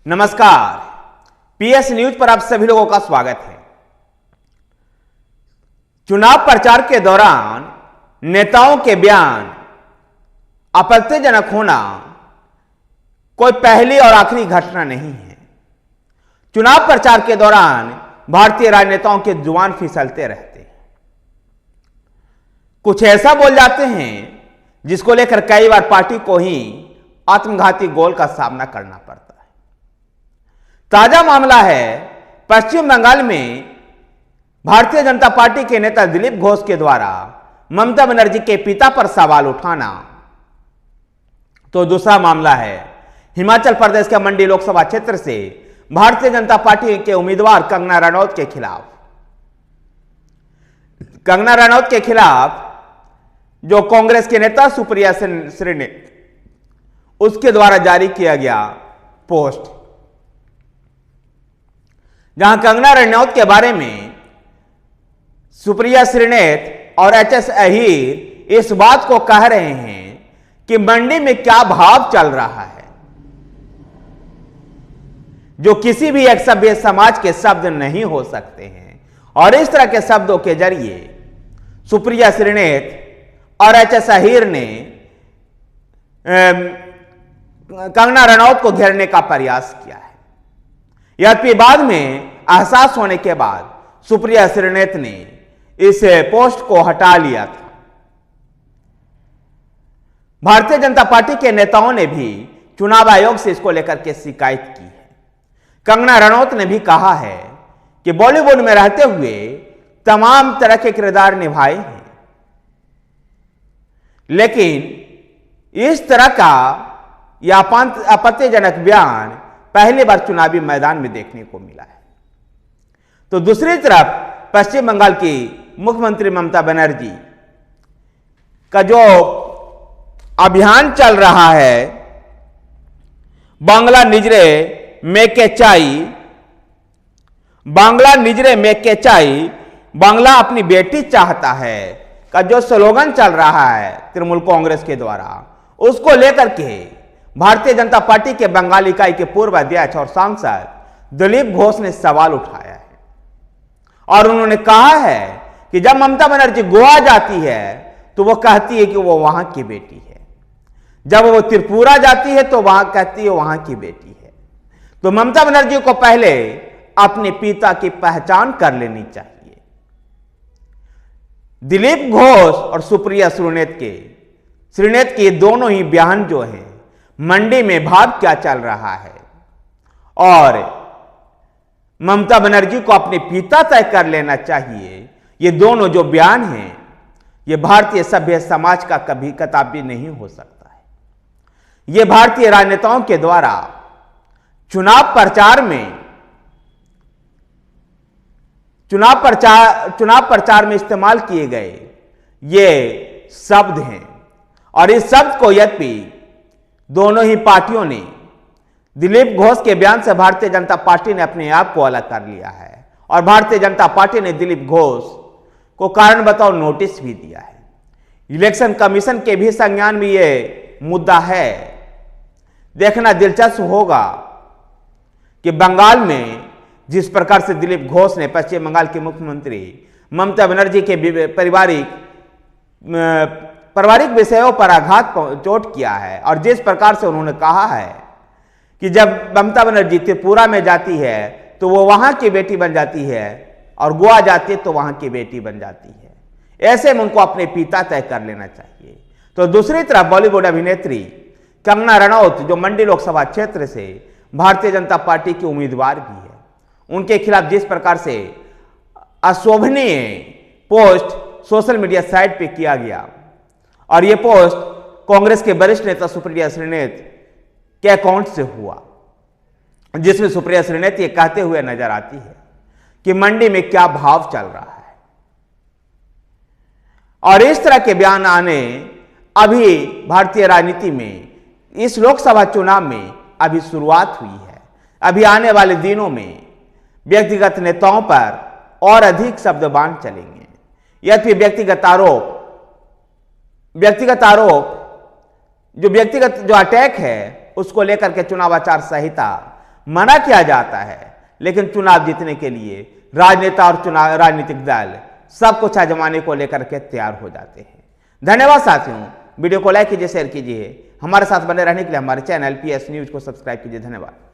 नमस्कार, PS news पर आप सभी लोगों का स्वागत है। चुनाव प्रचार के दौरान नेताओं के बयान आपत्तिजनक होना कोई पहली और आखिरी घटना नहीं है। चुनाव प्रचार के दौरान भारतीय राजनेताओं के जुबान फिसलते रहते हैं। कुछ ऐसा बोल जाते हैं जिसको लेकर कई बार पार्टी को ही आत्मघाती गोल का सामना करना पड़ता है। ताजा मामला है पश्चिम बंगाल में भारतीय जनता पार्टी के नेता दिलीप घोष के द्वारा ममता बनर्जी के पिता पर सवाल उठाना। तो दूसरा मामला है हिमाचल प्रदेश के मंडी लोकसभा क्षेत्र से भारतीय जनता पार्टी के उम्मीदवार कंगना रनौत के खिलाफ। कंगना रनौत के खिलाफ जो कांग्रेस के नेता सुप्रिया श्रीने उसके द्वारा जारी किया गया पोस्ट, जहां कंगना रनौत के बारे में सुप्रिया श्रीनेत और एचएस अहीर इस बात को कह रहे हैं कि मंडी में क्या भाव चल रहा है, जो किसी भी एक सभ्य समाज के शब्द नहीं हो सकते हैं। और इस तरह के शब्दों के जरिए सुप्रिया श्रीनेत और एचएस अहीर ने कंगना रनौत को घेरने का प्रयास किया है। यद्यपि बाद में एहसास होने के बाद सुप्रिया श्रीनेत ने इस पोस्ट को हटा लिया था। भारतीय जनता पार्टी के नेताओं ने भी चुनाव आयोग से इसको लेकर के शिकायत की है। कंगना रनौत ने भी कहा है कि बॉलीवुड में रहते हुए तमाम तरह के किरदार निभाए हैं, लेकिन इस तरह का यह आपत्तिजनक बयान पहली बार चुनावी मैदान में देखने को मिला है। तो दूसरी तरफ पश्चिम बंगाल की मुख्यमंत्री ममता बनर्जी का जो अभियान चल रहा है, बांग्ला निजरे मेके चाई, बांग्ला निजरे मेके चाई, बांग्ला अपनी बेटी चाहता है का जो स्लोगन चल रहा है तृणमूल कांग्रेस के द्वारा, उसको लेकर के भारतीय जनता पार्टी के बंगाल इकाई के पूर्व अध्यक्ष और सांसद दिलीप घोष ने सवाल उठाया है। और उन्होंने कहा है कि जब ममता बनर्जी गोवा जाती है तो वो कहती है कि वो वहां की बेटी है, जब वो त्रिपुरा जाती है तो वहां कहती है वहां की बेटी है। तो ममता बनर्जी को पहले अपने पिता की पहचान कर लेनी चाहिए। दिलीप घोष और सुप्रिया श्रीनेत के दोनों ही बयान जो हैं, मंडी में भाव क्या चल रहा है और ममता बनर्जी को अपने पिता तय कर लेना चाहिए, ये दोनों जो बयान हैं ये भारतीय सभ्य समाज का कभी कदापि नहीं हो सकता है। ये भारतीय राजनेताओं के द्वारा चुनाव प्रचार में इस्तेमाल किए गए ये शब्द हैं। और इस शब्द को यद्यपि दोनों ही पार्टियों ने दिलीप घोष के बयान से भारतीय जनता पार्टी ने अपने आप को अलग कर लिया है और भारतीय जनता पार्टी ने दिलीप घोष को कारण बताओ नोटिस भी दिया है। इलेक्शन कमीशन के भी संज्ञान में ये मुद्दा है। देखना दिलचस्प होगा कि बंगाल में जिस प्रकार से दिलीप घोष ने पश्चिम बंगाल के मुख्यमंत्री ममता बनर्जी के पारिवारिक विषयों पर आघात चोट किया है और जिस प्रकार से उन्होंने कहा है कि जब ममता बनर्जी त्रिपुरा में जाती है तो वो वहां की बेटी बन जाती है और गोवा जाती है तो वहां की बेटी बन जाती है, ऐसे में उनको अपने पिता तय कर लेना चाहिए। तो दूसरी तरफ बॉलीवुड अभिनेत्री कंगना रनौत जो मंडी लोकसभा क्षेत्र से भारतीय जनता पार्टी की उम्मीदवार भी है, उनके खिलाफ जिस प्रकार से अशोभनीय पोस्ट सोशल मीडिया साइट पे किया गया और यह पोस्ट कांग्रेस के वरिष्ठ नेता सुप्रिया श्रीनेत के अकाउंट से हुआ, जिसमें सुप्रिया श्रीनेत ये कहते हुए नजर आती है कि मंडी में क्या भाव चल रहा है। और इस तरह के बयान आने अभी भारतीय राजनीति में इस लोकसभा चुनाव में अभी शुरुआत हुई है। अभी आने वाले दिनों में व्यक्तिगत नेताओं पर और अधिक शब्दबाण चलेंगे। यद्यपि व्यक्तिगत आरोप जो अटैक है उसको लेकर के चुनाव आचार संहिता मना किया जाता है, लेकिन चुनाव जीतने के लिए राजनेता और चुनाव राजनीतिक दल सब कुछ आजमाने को लेकर के तैयार हो जाते हैं। धन्यवाद साथियों, वीडियो को लाइक कीजिए, शेयर कीजिए, हमारे साथ बने रहने के लिए हमारे चैनल PS न्यूज को सब्सक्राइब कीजिए। धन्यवाद।